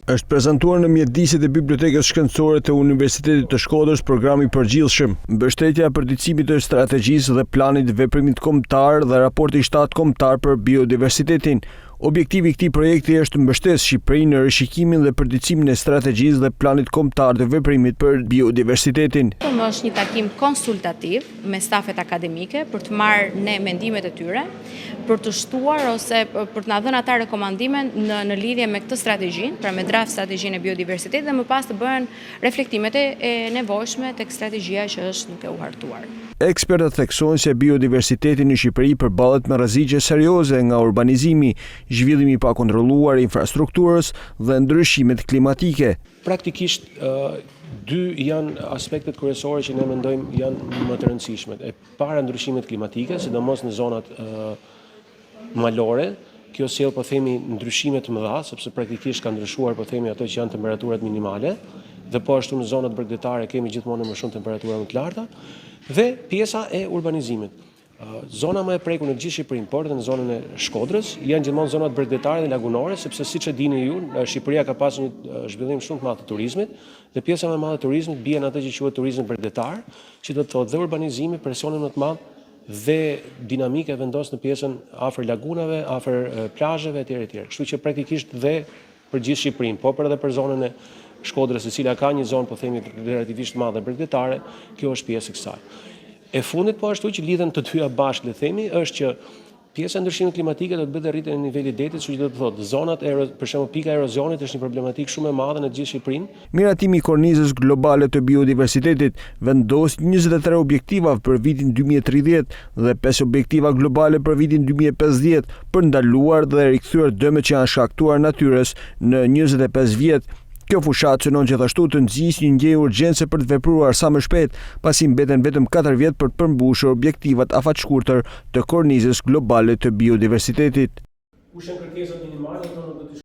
Është prezantuar në mjediset e Bibliotekës Shkencore të Universitetit të Shkodrës programi i përgjithshëm, mbështetja e përditësimit të strategjisë dhe planit veprimit kombëtar dhe raporti 7 kombëtar për biodiversitetin. Objektivi i këtij projekti është mbështet Shqipërinë në rishikimin dhe përditësimin e strategjisë dhe planit kombëtar të veprimit për biodiversitetin. Është një takim konsultativ me stafet akademike për të marrë ne mendimet e tyre, për të shtuar ose për të na dhënë ata rekomandime në lidhje me këtë strategji, pra me draft strategjinë e biodiversitetit dhe më pas të bëhen reflektimet e nevojshme tek strategjia që është duke u hartuar. Ekspertët theksojnë se biodiversiteti në Shqipëri përballet me rreziqe serioze nga urbanizimi, zhvillimi i pakontrolluar i infrastrukturës dhe ndryshimet klimatike. Praktikisht dy janë aspektet kryesore që ne mendojmë janë më të rëndësishmet. E para ndryshimet klimatike, sidomos në zonat malore. Kjo sjell po themi ndryshime të mëdha, sepse praktikisht ka ndryshuar po themi ato që janë temperaturat minimale, dhe po ashtu në zonat bregdetare kemi gjithmonë më shumë temperatura më të larta, dhe pjesa e urbanizimit. Zona më e prekur në gjithë Shqipërinë, por edhe në zonën e Shkodrës, janë gjithmonë zonat bregdetare dhe lagunore, sepse siç e dini ju, Shqipëria ka pasur një zhvillim shumë të madh të turizmit, dhe pjesa më e madhe e turizmit bie në atë që quhet turizmi bregdetar, që do të thotë dhe urbanizimi, presionin më të madh dhe dinamika e vendosur në pjesën afër lagunave, afër plazheve etj. Kështu që praktikisht dhe për gjithë Shqipërinë, po edhe për zonën e Shkodrës, e cila ka një zonë po themi relativisht madhe bregdetare, kjo është pjesë e kësaj. E fundit po ashtu që lidhen të dyja bashkë, le themi, është që pjesa e ndryshimit klimatike do të bëjë rritjen e nivelit detit, kështu që do të thotë zonat për shembull pika e erozionit është një problematikë shumë e madhe në gjithë Shqipërinë. Miratimi i kornizës globale të biodiversitetit vendos 23 objektiva për vitin 2030 dhe 5 objektiva globale për vitin 2050 për ndaluar dhe rikthyer dëmet që janë shkaktuar natyrës në 25 vjet. Kjo fushat synon gjithashtu të nxjisë një ndjenjë urgjencë për të vepruar sa më shpejt, pasi mbeten vetëm 4 vjet për të përmbushur objektivat afatshkurtër të kornizës globale të biodiversitetit.